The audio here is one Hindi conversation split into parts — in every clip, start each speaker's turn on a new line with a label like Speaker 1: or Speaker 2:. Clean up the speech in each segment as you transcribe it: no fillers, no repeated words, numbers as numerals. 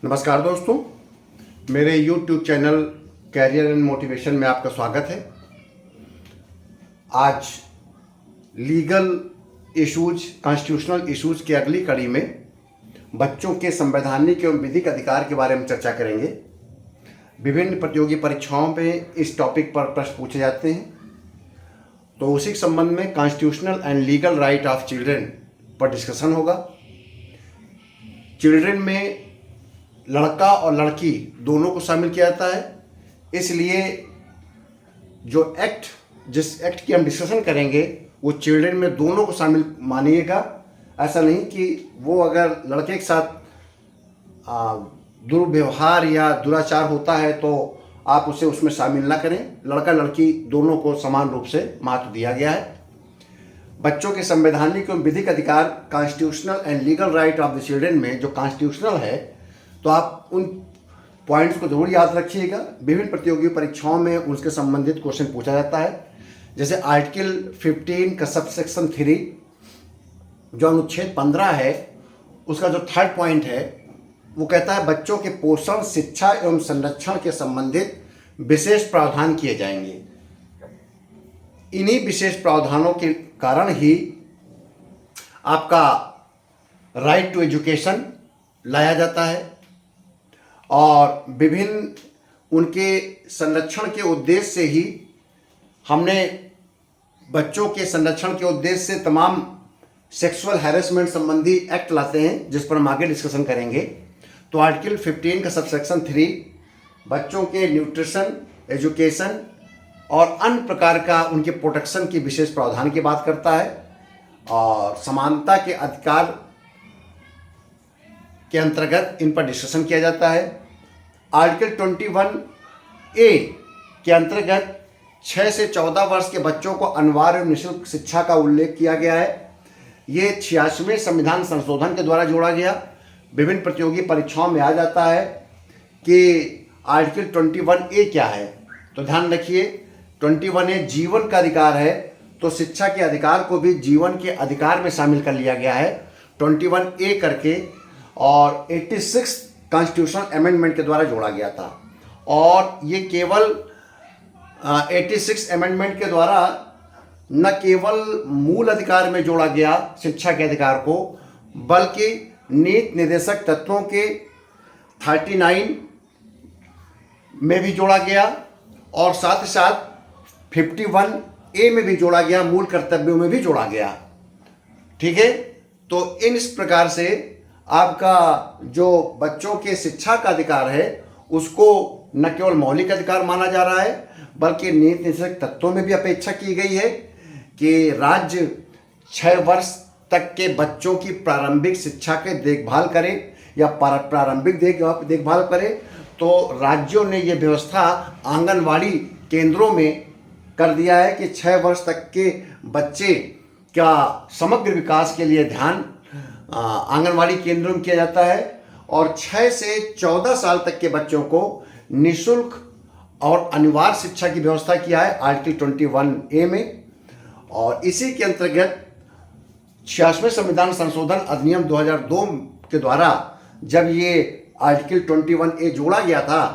Speaker 1: नमस्कार दोस्तों, मेरे YouTube channel career and motivation में आपका स्वागत है। आज लीगल इश्यूज, कॉन्स्टिट्यूशनल इश्यूज की अगली कड़ी में बच्चों के संवैधानिक एवं विधिक अधिकार के बारे में चर्चा करेंगे। विभिन्न प्रतियोगी परीक्षाओं में इस टॉपिक पर प्रश्न पूछे जाते हैं, तो उसी के संबंध में constitutional and legal right of children पर डिस्कशन होगा। चिल्ड्रेन में लड़का और लड़की दोनों को शामिल किया जाता है, इसलिए जिस एक्ट की हम डिस्कशन करेंगे वो चिल्ड्रेन में दोनों को शामिल मानिएगा। ऐसा नहीं कि वो अगर लड़के के साथ दुर्व्यवहार या दुराचार होता है तो आप उसे उसमें शामिल ना करें। लड़का लड़की दोनों को समान रूप से महत्व दिया गया है। बच्चों के संवैधानिक एवं विधिक अधिकार, constitutional and legal right of the children में जो कॉन्स्टिट्यूशनल है, तो आप उन पॉइंट्स को जरूर याद रखिएगा। विभिन्न प्रतियोगी परीक्षाओं में उसके संबंधित क्वेश्चन पूछा जाता है। जैसे आर्टिकल 15 का सब सेक्शन 3 जो अनुच्छेद 15 है, उसका जो थर्ड पॉइंट है वो कहता है बच्चों के पोषण, शिक्षा एवं संरक्षण के संबंधित विशेष प्रावधान किए जाएंगे। इन्हीं विशेष प्रावधानों के कारण ही आपका राइट टू एजुकेशन लाया जाता है और विभिन्न उनके संरक्षण के उद्देश्य से ही हमने बच्चों के संरक्षण के उद्देश्य से तमाम सेक्सुअल हैरेसमेंट संबंधी एक्ट लाते हैं, जिस पर हम आगे डिस्कशन करेंगे। तो आर्टिकल 15 का सबसेक्शन 3 बच्चों के न्यूट्रिशन, एजुकेशन और अन्य प्रकार का उनके प्रोटेक्शन की विशेष प्रावधान की बात करता है और समानता के अधिकार के अंतर्गत इन पर डिस्कशन किया जाता है। आर्टिकल 21A के अंतर्गत 6 से 14 वर्ष के बच्चों को अनिवार्य निःशुल्क शिक्षा का उल्लेख किया गया है। ये 86वें संविधान संशोधन के द्वारा जोड़ा गया। विभिन्न प्रतियोगी परीक्षाओं में आ जाता है कि आर्टिकल 21A क्या है, तो ध्यान रखिए 21A जीवन का अधिकार है, तो शिक्षा के अधिकार को भी जीवन के अधिकार में शामिल कर लिया गया है 21A करके, और 86 कॉन्स्टिट्यूशनल अमेंडमेंट के द्वारा जोड़ा गया था। और ये केवल 86 अमेंडमेंट के द्वारा न केवल मूल अधिकार में जोड़ा गया शिक्षा के अधिकार को, बल्कि नीति निर्देशक तत्वों के 39 में भी जोड़ा गया और साथ ही साथ 51A में भी जोड़ा गया, मूल कर्तव्यों में भी जोड़ा गया। ठीक है, तो इस प्रकार से आपका जो बच्चों के शिक्षा का अधिकार है उसको न केवल मौलिक अधिकार माना जा रहा है, बल्कि नीति निर्देशक तत्वों में भी अपेक्षा की गई है कि राज्य 6 वर्ष तक के बच्चों की प्रारंभिक शिक्षा के देखभाल करे या प्रारंभिक देखभाल करे। तो राज्यों ने ये व्यवस्था आंगनवाड़ी केंद्रों में कर दिया है कि 6 वर्ष तक के बच्चे का समग्र विकास के लिए ध्यान आंगनवाड़ी केंद्रों में किया जाता है और 6 से 14 साल तक के बच्चों को निःशुल्क और अनिवार्य शिक्षा की व्यवस्था किया है आर्टिकल 21A में। और इसी के अंतर्गत 86वें संविधान संशोधन अधिनियम 2002 के द्वारा जब ये आर्टिकल 21A जोड़ा गया था,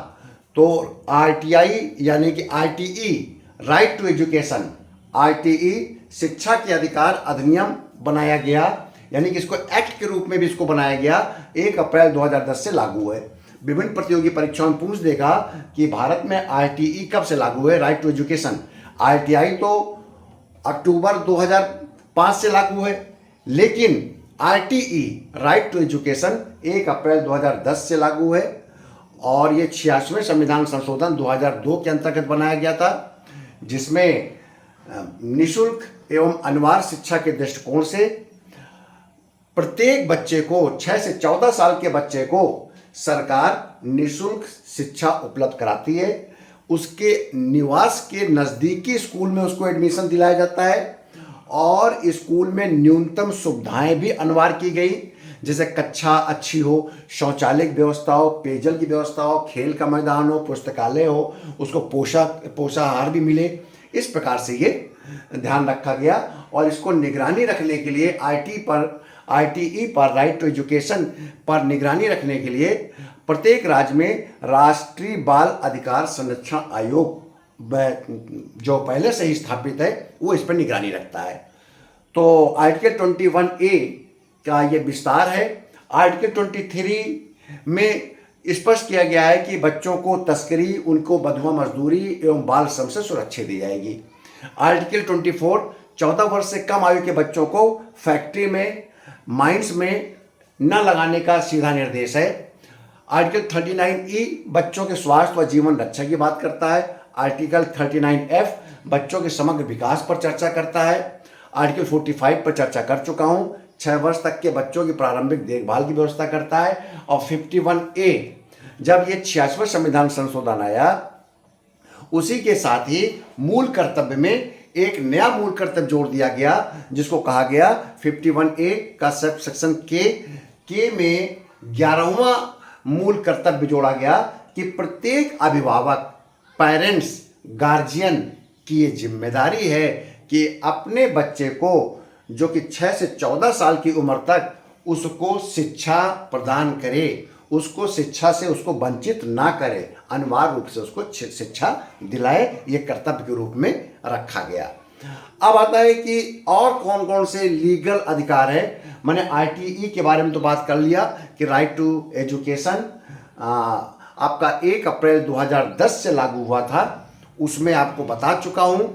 Speaker 1: तो RTI यानी कि RTE right to education, RTE शिक्षा के अधिकार अधिनियम बनाया गया, यानी कि इसको एक्ट के रूप में भी इसको बनाया गया। 1 अप्रैल 2010 से लागू है। विभिन्न प्रतियोगी परीक्षाओं में पूछ देगा कि भारत में RTE कब से लागू है, राइट टू एजुकेशन। RTI तो अक्टूबर 2005 से लागू है, लेकिन RTE राइट टू एजुकेशन 1 अप्रैल 2010 से लागू है और ये 86वें संविधान संशोधन 2002 के अंतर्गत बनाया गया था, जिसमें निःशुल्क एवं अनिवार्य शिक्षा के दृष्टिकोण से प्रत्येक बच्चे को, 6 से 14 साल के बच्चे को सरकार निःशुल्क शिक्षा उपलब्ध कराती है। उसके निवास के नज़दीकी स्कूल में उसको एडमिशन दिलाया जाता है और स्कूल में न्यूनतम सुविधाएं भी अनिवार्य की गई, जैसे कक्षा अच्छी हो, शौचालय की व्यवस्था हो, पेयजल की व्यवस्था हो, खेल का मैदान हो, पुस्तकालय हो, उसको पोषाहार भी मिले। इस प्रकार से ये ध्यान रखा गया और इसको निगरानी रखने के लिए आईटीई पर राइट टू एजुकेशन पर निगरानी रखने के लिए प्रत्येक राज्य में राष्ट्रीय बाल अधिकार संरक्षण आयोग जो पहले से ही स्थापित है वो इस पर निगरानी रखता है। तो आर्टिकल 21A का ये विस्तार है। आर्टिकल 23 में स्पष्ट किया गया है कि बच्चों को तस्करी, उनको बंधुआ मजदूरी एवं बाल श्रम से सुरक्षा दी जाएगी। आर्टिकल 24 14 वर्ष से कम आयु के बच्चों को फैक्ट्री में, माइंस में न लगाने का सीधा निर्देश है। आर्टिकल 39E बच्चों के स्वास्थ्य व जीवन रक्षा की बात करता है। आर्टिकल 39F बच्चों के समग्र विकास पर चर्चा करता है। आर्टिकल 45 पर चर्चा कर चुका हूँ, 6 वर्ष तक के बच्चों की प्रारंभिक देखभाल की व्यवस्था करता है। और 51A जब ये 86वां संविधान संशोधन आया, उसी के साथ ही मूल कर्तव्य में एक नया मूल कर्तव्य जोड़ दिया गया, जिसको कहा गया 51A का सब सेक्शन के में 11वां मूल कर्तव्य जोड़ा गया कि प्रत्येक अभिभावक, पेरेंट्स, गार्जियन की ये जिम्मेदारी है कि अपने बच्चे को जो कि 6 से 14 साल की उम्र तक उसको शिक्षा प्रदान करे, उसको शिक्षा से उसको वंचित ना करे, अनिवार्य रूप से उसको शिक्षा दिलाए, ये कर्तव्य के रूप में रखा गया। अब आता है कि और कौन कौन से लीगल अधिकार है। मैंने आईटीई के बारे में तो बात कर लिया कि राइट टू एजुकेशन आपका 1 अप्रैल 2010 से लागू हुआ था। उसमें आपको बता चुका हूँ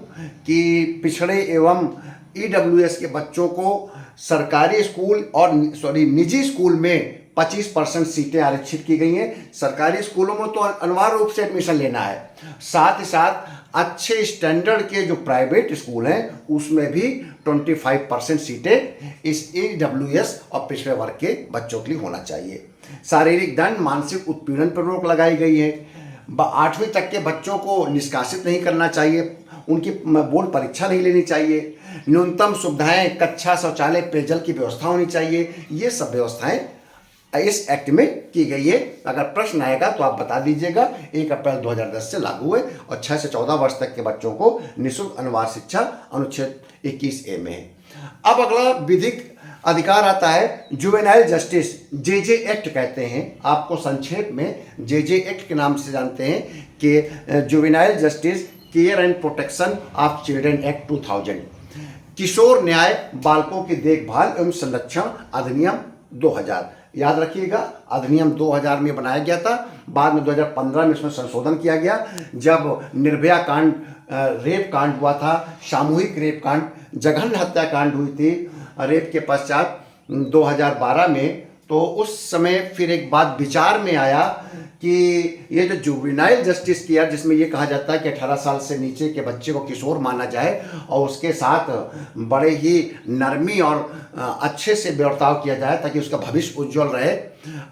Speaker 1: कि पिछड़े एवं ईडब्ल्यूएस के बच्चों को सरकारी स्कूल और निजी स्कूल में 25% सीटें आरक्षित की गई हैं। सरकारी स्कूलों में तो अनिवार्य रूप से एडमिशन लेना है, साथ ही साथ अच्छे स्टैंडर्ड के जो प्राइवेट स्कूल हैं उसमें भी 25% सीटें इस ईडब्ल्यूएस और पिछड़े वर्ग के बच्चों के लिए होना चाहिए। शारीरिक दंड, मानसिक उत्पीड़न पर रोक लगाई गई है। 8वीं तक के बच्चों को निष्कासित नहीं करना चाहिए, उनकी बोर्ड परीक्षा नहीं लेनी चाहिए। न्यूनतम सुविधाएं, कक्षा, शौचालय, पेयजल की व्यवस्था होनी चाहिए। ये सब व्यवस्थाएं इस एक्ट में की गई है। अगर प्रश्न आएगा तो आप बता दीजिएगा। 1 अप्रैल 2010 से लागू हुए और 6 से 14 वर्ष तक के बच्चों को निःशुल्क अनिवार्य शिक्षा अनुच्छेद 21A में है। अब अगला विधिक अधिकार आता है जुवेनाइल जस्टिस, जेजे एक्ट कहते हैं। आपको संक्षेप में जेजे एक्ट के नाम से जानते हैं कि juvenile justice care and protection of children act 2000, किशोर न्याय, बालकों की देखभाल एवं संरक्षण अधिनियम 2000। याद रखिएगा, अधिनियम 2000 में बनाया गया था। बाद में 2015 में इसमें संशोधन किया गया, जब निर्भया कांड, रेप कांड हुआ था, सामूहिक रेप कांड, जघन्य हत्याकांड हुई थी रेप के पश्चात 2012 में। तो उस समय फिर एक बात विचार में आया कि ये जो जुवेनाइल जस्टिस किया, जिसमें ये कहा जाता है कि 18 साल से नीचे के बच्चे को किशोर माना जाए और उसके साथ बड़े ही नरमी और अच्छे से बर्ताव किया जाए ताकि उसका भविष्य उज्जवल रहे।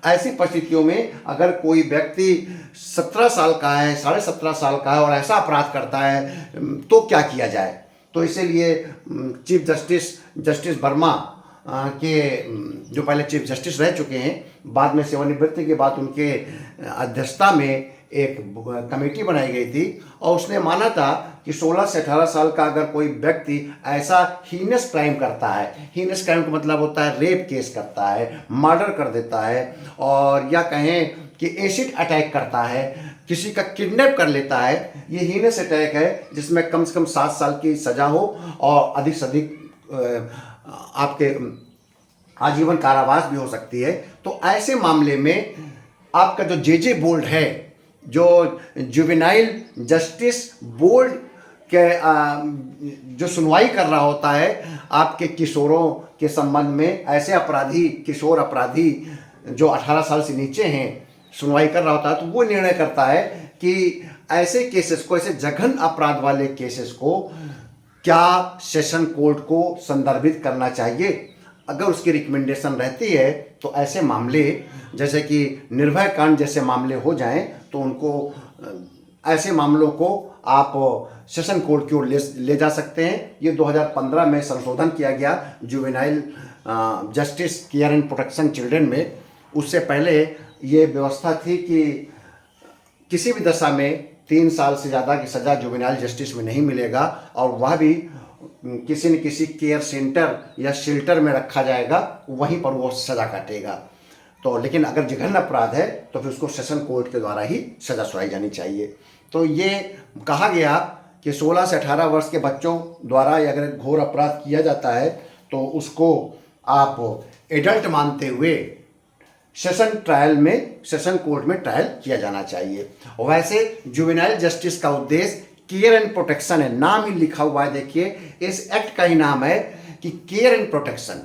Speaker 1: ऐसी परिस्थितियों में अगर कोई व्यक्ति 17 साल का है, 17.5 साल का है और ऐसा अपराध करता है तो क्या किया जाए। तो इसीलिए चीफ जस्टिस वर्मा के जो पहले चीफ जस्टिस रह चुके हैं, बाद में सेवानिवृत्ति के बाद उनके अध्यक्षता में एक कमेटी बनाई गई थी और उसने माना था कि 16 से 18 साल का अगर कोई व्यक्ति ऐसा हीनस क्राइम करता है, हीनस क्राइम का मतलब होता है रेप केस करता है, मर्डर कर देता है, और या कहें कि एसिड अटैक करता है, किसी का किडनैप कर लेता है, ये हीनस अटैक है जिसमें कम से कम 7 साल की सज़ा हो और अधिक से अधिक आपके आजीवन कारावास भी हो सकती है। तो ऐसे मामले में आपका जो जेजे बोर्ड है, जो जुवेनाइल जस्टिस बोर्ड के जो सुनवाई कर रहा होता है आपके किशोरों के संबंध में, ऐसे अपराधी, किशोर अपराधी जो 18 साल से नीचे हैं, सुनवाई कर रहा होता है, तो वो निर्णय करता है कि ऐसे केसेस को, ऐसे जघन्य अपराध वाले केसेस को क्या सेशन कोर्ट को संदर्भित करना चाहिए। अगर उसकी रिकमेंडेशन रहती है तो ऐसे मामले, जैसे कि निर्भया कांड जैसे मामले हो जाएं, तो उनको ऐसे मामलों को आप सेशन कोर्ट की ओर ले जा सकते हैं। ये 2015 में संशोधन किया गया juvenile justice care and protection children में। उससे पहले ये व्यवस्था थी कि किसी भी दशा में 3 साल से ज़्यादा की सज़ा जुवेनाइल जस्टिस में नहीं मिलेगा, और वह भी किसी न किसी केयर सेंटर या शेल्टर में रखा जाएगा, वहीं पर वो सज़ा काटेगा। तो लेकिन अगर जघन्य अपराध है तो फिर उसको सेशन कोर्ट के द्वारा ही सज़ा सुनाई जानी चाहिए। तो ये कहा गया कि 16 से 18 वर्ष के बच्चों द्वारा अगर घोर अपराध किया जाता है तो उसको आप एडल्ट मानते हुए सेशन कोर्ट में ट्रायल किया जाना चाहिए। वैसे जुवेनाइल जस्टिस का उद्देश्य केयर एंड प्रोटेक्शन है, नाम ही लिखा हुआ है, देखिए इस एक्ट का ही नाम है कि केयर एंड प्रोटेक्शन।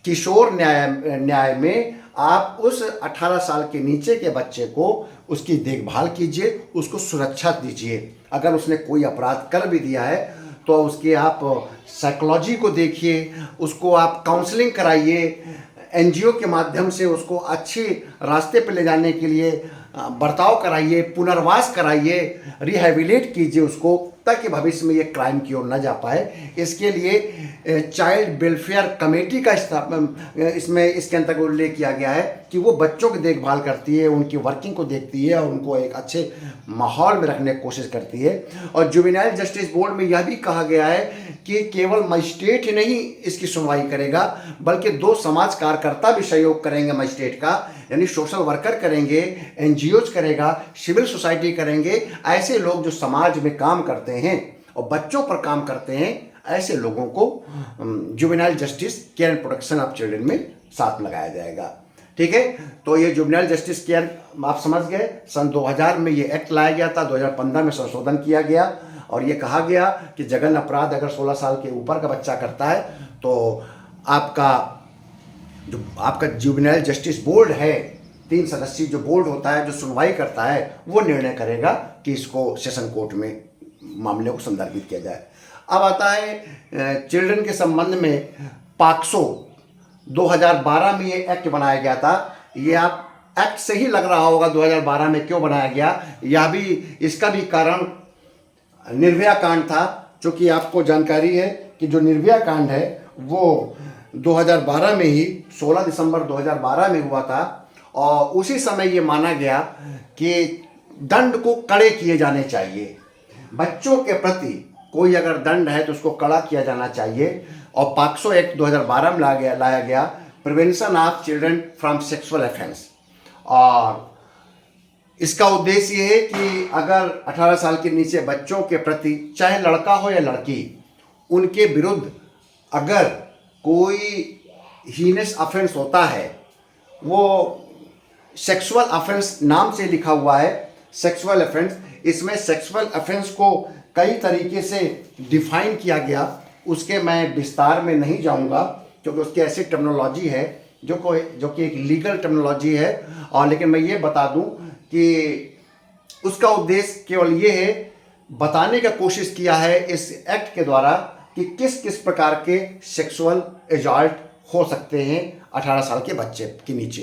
Speaker 1: किशोर न्याय में आप उस 18 साल के नीचे के बच्चे को उसकी देखभाल कीजिए, उसको सुरक्षा दीजिए। अगर उसने कोई अपराध कर भी दिया है तो उसके आप साइकोलॉजी को देखिए, उसको आप काउंसलिंग कराइए, एनजीओ के माध्यम से उसको अच्छे रास्ते पर ले जाने के लिए बर्ताव कराइए, पुनर्वास कराइए, रिहेबिलिट कीजिए उसको, ताकि भविष्य में ये क्राइम की ओर न जा पाए। इसके लिए चाइल्ड वेलफेयर कमेटी का इसमें इसके अंतर्गत उल्लेख किया गया है कि वो बच्चों की देखभाल करती है, उनकी वर्किंग को देखती है और उनको एक अच्छे माहौल में रखने की कोशिश करती है। और जुवेनाइल जस्टिस बोर्ड में यह भी कहा गया है कि केवल मजिस्ट्रेट ही नहीं इसकी सुनवाई करेगा, बल्कि 2 समाज कार्यकर्ता भी सहयोग करेंगे मजिस्ट्रेट का, यानी सोशल वर्कर करेंगे, एनजीओज करेगा, सिविल सोसाइटी करेंगे। ऐसे लोग जो समाज में काम करते हैं और बच्चों पर काम करते हैं, ऐसे लोगों को juvenile justice care and protection of children में साथ लगाया जाएगा। ठीक है, तो ये जुवेनाइल जस्टिस केयर आप समझ गए। सन 2000 में ये एक्ट लाया गया था, 2015 में संशोधन किया गया और ये कहा गया कि जघन्य अपराध अगर 16 साल के ऊपर का बच्चा करता है तो आपका जुवेनाइल जस्टिस बोर्ड है, 3 सदस्यीय जो बोर्ड होता है जो सुनवाई करता है, वो निर्णय करेगा कि इसको सेशन कोर्ट में मामले को संदर्भित किया जाए। अब आता है चिल्ड्रन के संबंध में पॉक्सो 2012 में ये एक्ट बनाया गया था। ये आप एक्ट से ही लग रहा होगा 2012 में क्यों बनाया गया, यह भी इसका भी कारण निर्भया कांड था। चूँकि आपको जानकारी है कि जो निर्भया कांड है वो 2012 में ही 16 दिसंबर 2012 में हुआ था और उसी समय ये माना गया कि दंड को कड़े किए जाने चाहिए। बच्चों के प्रति कोई अगर दंड है तो उसको कड़ा किया जाना चाहिए। और पॉक्सो एक्ट 2012 में लाया गया prevention of children from sexual offence. और इसका उद्देश्य ये है कि अगर 18 साल के नीचे बच्चों के प्रति, चाहे लड़का हो या लड़की, उनके विरुद्ध अगर कोई हीनस ऑफेंस होता है, वो सेक्सुअल ऑफेंस नाम से लिखा हुआ है, सेक्सुअल ऑफेंस। इसमें सेक्सुअल ऑफेंस को कई तरीके से डिफाइन किया गया, उसके मैं विस्तार में नहीं जाऊंगा क्योंकि उसकी ऐसी टर्मिनोलॉजी है जो कि एक लीगल टर्मिनोलॉजी है। और लेकिन मैं ये बता दूं कि उसका उद्देश्य केवल ये है, बताने का कोशिश किया है इस एक्ट के द्वारा कि किस किस प्रकार के सेक्सुअल एजॉल्ट हो सकते हैं 18 साल के बच्चे के नीचे।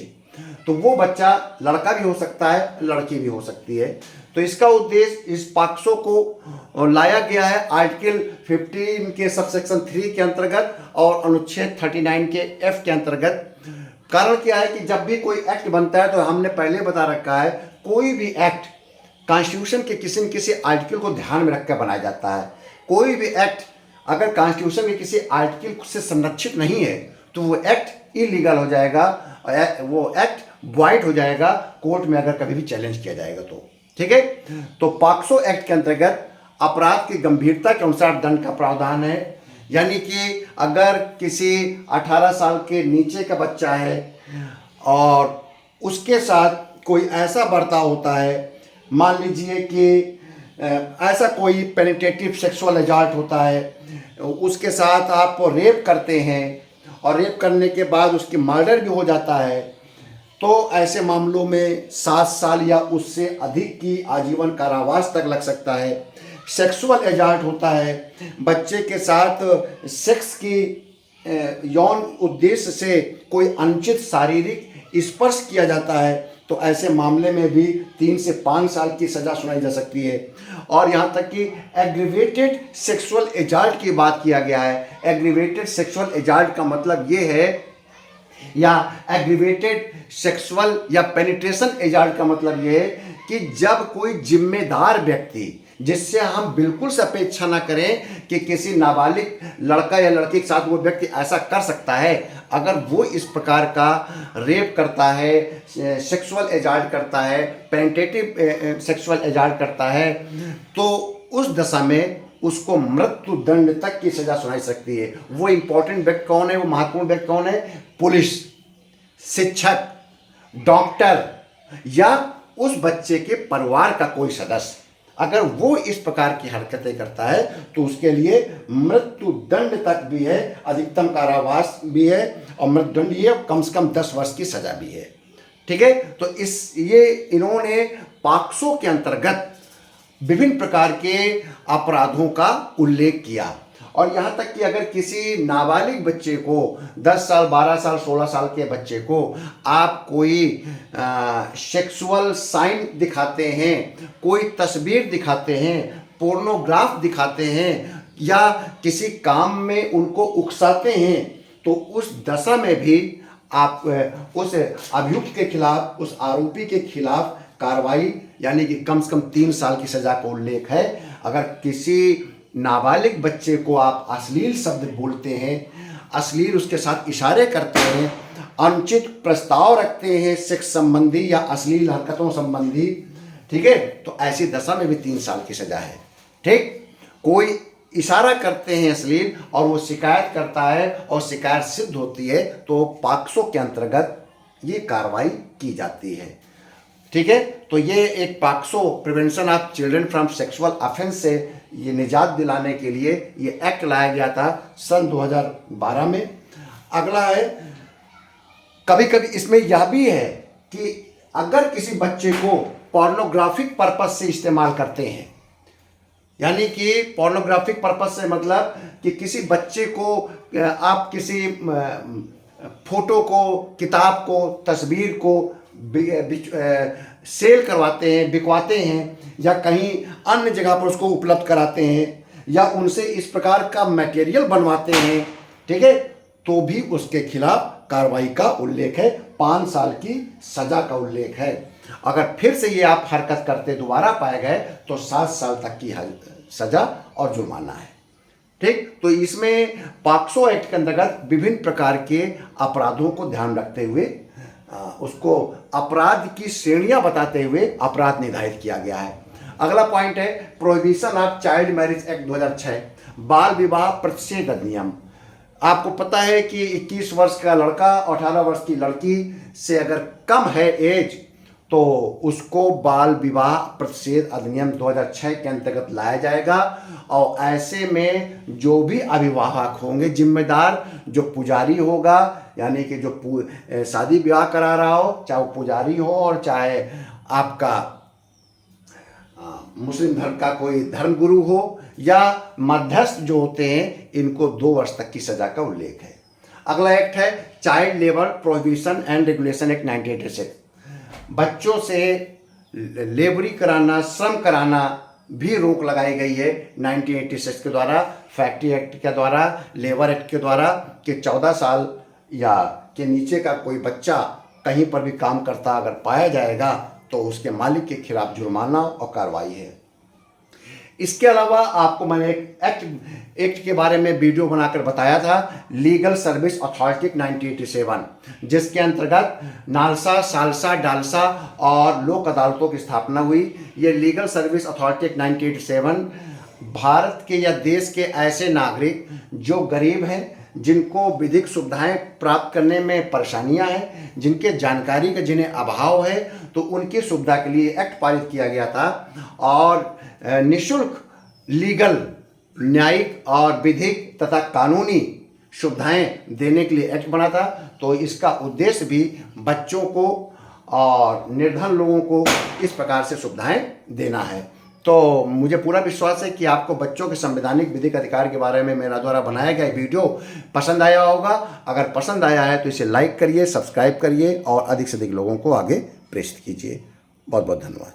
Speaker 1: तो वो बच्चा लड़का भी हो सकता है, लड़की भी हो सकती है। तो इसका उद्देश्य इस पॉक्सो को लाया गया है आर्टिकल 15 के सबसेक्शन 3 के अंतर्गत और अनुच्छेद 39 के एफ के अंतर्गत। कारण क्या है कि जब भी कोई एक्ट बनता है तो हमने पहले बता रखा है, कोई भी एक्ट कॉन्स्टिट्यूशन के किसी न किसी आर्टिकल को ध्यान में रखकर बनाया जाता है। कोई भी एक्ट अगर कॉन्स्टिट्यूशन के किसी आर्टिकल से संरक्षित नहीं है तो वो एक्ट इलीगल हो जाएगा, वो एक्ट वॉइड हो जाएगा कोर्ट में अगर कभी भी चैलेंज किया जाएगा तो। ठीक है, तो पॉक्सो एक्ट के अंतर्गत अपराध की गंभीरता के अनुसार दंड का प्रावधान है। यानी कि अगर किसी 18 साल के नीचे का बच्चा है और उसके साथ कोई ऐसा बर्ताव होता है, मान लीजिए कि ऐसा कोई पेनिट्रेटिव सेक्सुअल एजॉल्ट होता है, उसके साथ आप रेप करते हैं और रेप करने के बाद उसकी मर्डर भी हो जाता है, तो ऐसे मामलों में 7 साल या उससे अधिक की आजीवन कारावास तक लग सकता है। सेक्सुअल एजॉल्ट होता है, बच्चे के साथ सेक्स की यौन उद्देश्य से कोई अनुचित शारीरिक स्पर्श किया जाता है, तो ऐसे मामले में भी 3 से 5 साल की सज़ा सुनाई जा सकती है। और यहाँ तक कि एग्रीवेटेड सेक्सुअल एजॉल्ट की बात किया गया है। एग्रीवेटेड सेक्सुअल एजॉल्ट का मतलब ये है, या एग्रीवेटेड सेक्सुअल या पेनिट्रेशन एजॉल्ट का मतलब ये है कि जब कोई जिम्मेदार व्यक्ति जिससे हम बिल्कुल से अपेक्षा ना करें कि किसी नाबालिग लड़का या लड़की के साथ वो व्यक्ति ऐसा कर सकता है। अगर वो इस प्रकार का रेप करता है, सेक्सुअल एजाल्ट करता है, पेनिट्रेटिव सेक्सुअल एजाल्ट करता है, तो उस दशा में उसको मृत्यु दंड तक की सजा सुनाई सकती है। वो इंपॉर्टेंट व्यक्ति कौन है, वो महत्वपूर्ण व्यक्ति कौन है? पुलिस, शिक्षक, डॉक्टर या उस बच्चे के परिवार का कोई सदस्य। अगर वो इस प्रकार की हरकतें करता है तो उसके लिए मृत्यु दंड तक भी है, अधिकतम कारावास भी है और मृत्यु दंड ये कम से कम 10 वर्ष की सजा भी है। ठीक है, तो इन्होंने पॉक्सो के अंतर्गत विभिन्न प्रकार के अपराधों का उल्लेख किया। और यहाँ तक कि अगर किसी नाबालिग बच्चे को 10 साल, 12 साल, 16 साल के बच्चे को आप कोई सेक्सुअल साइन दिखाते हैं, कोई तस्वीर दिखाते हैं, पोर्नोग्राफ दिखाते हैं या किसी काम में उनको उकसाते हैं, तो उस दशा में भी आप उस अभियुक्त के खिलाफ, उस आरोपी के खिलाफ कार्रवाई यानी कि कम से कम 3 साल की सजा का उल्लेख है। अगर किसी नाबालिग बच्चे को आप अश्लील शब्द बोलते हैं, अश्लील उसके साथ इशारे करते हैं, अनुचित प्रस्ताव रखते हैं सेक्स संबंधी या अश्लील हरकतों संबंधी, ठीक है, तो ऐसी दशा में भी 3 साल की सजा है। ठीक, कोई इशारा करते हैं अश्लील और वो शिकायत करता है और शिकायत सिद्ध होती है तो पॉक्सो के अंतर्गत ये कार्रवाई की जाती है। ठीक है, तो ये एक POCSO prevention of children from sexual offence से ये निजात दिलाने के लिए ये एक्ट लाया गया था सन 2012 में। अगला है, कभी कभी इसमें यह भी है कि अगर किसी बच्चे को पोर्नोग्राफिक पर्पस से इस्तेमाल करते हैं, यानी कि पोर्नोग्राफिक पर्पस से मतलब कि किसी बच्चे को आप किसी फोटो को, किताब को, तस्वीर को सेल करवाते हैं, बिकवाते हैं या कहीं अन्य जगह पर उसको उपलब्ध कराते हैं या उनसे इस प्रकार का मटेरियल बनवाते हैं, ठीक है, तो भी उसके खिलाफ कार्रवाई का उल्लेख है, 5 साल की सजा का उल्लेख है। अगर फिर से ये आप हरकत करते दोबारा पाए गए तो 7 साल तक की सजा और जुर्माना है। ठीक, तो इसमें पॉक्सो एक्ट के अंतर्गत विभिन्न प्रकार के अपराधों को ध्यान रखते हुए उसको अपराध की श्रेणियां बताते हुए अपराध निर्धारित किया गया है। अगला पॉइंट है prohibition of child marriage act 2006, बाल विवाह प्रतिषेध अधिनियम। आपको पता है कि 21 वर्ष का लड़का और 18 वर्ष की लड़की से अगर कम है एज तो उसको बाल विवाह प्रतिषेध अधिनियम 2006 के अंतर्गत लाया जाएगा। और ऐसे में जो भी अभिभावक होंगे जिम्मेदार, जो पुजारी होगा यानी कि जो शादी विवाह करा रहा हो, चाहे वो पुजारी हो और चाहे आपका मुस्लिम धर्म का कोई धर्मगुरु हो या मध्यस्थ जो होते हैं, इनको 2 वर्ष तक की सजा का उल्लेख है। अगला एक्ट है child labour prohibition and regulation act 1986। बच्चों से लेबरी कराना, श्रम कराना भी रोक लगाई गई है 1986 के द्वारा, फैक्ट्री एक्ट के द्वारा, लेबर एक्ट के द्वारा, कि 14 साल या के नीचे का कोई बच्चा कहीं पर भी काम करता अगर पाया जाएगा तो उसके मालिक के खिलाफ जुर्माना और कार्रवाई है। इसके अलावा आपको मैंने एक एक्ट के बारे में वीडियो बनाकर बताया था, लीगल सर्विस अथॉरिटी 1987, जिसके अंतर्गत नालसा, सालसा, डालसा और लोक अदालतों की स्थापना हुई। ये लीगल सर्विस अथॉरिटी 1987 भारत के या देश के ऐसे नागरिक जो गरीब हैं, जिनको विधिक सुविधाएं प्राप्त करने में परेशानियां हैं, जिनके जानकारी का जिन्हें अभाव है, तो उनकी सुविधा के लिए एक्ट पारित किया गया था और निःशुल्क लीगल, न्यायिक और विधिक तथा कानूनी सुविधाएं देने के लिए एक्ट बना था। तो इसका उद्देश्य भी बच्चों को और निर्धन लोगों को इस प्रकार से सुविधाएं देना है। तो मुझे पूरा विश्वास है कि आपको बच्चों के संवैधानिक विधिक अधिकार के बारे में मेरा द्वारा बनाया गया वीडियो पसंद आया होगा। अगर पसंद आया है तो इसे लाइक करिए, सब्सक्राइब करिए और अधिक से अधिक लोगों को आगे प्रेषित कीजिए। बहुत बहुत धन्यवाद।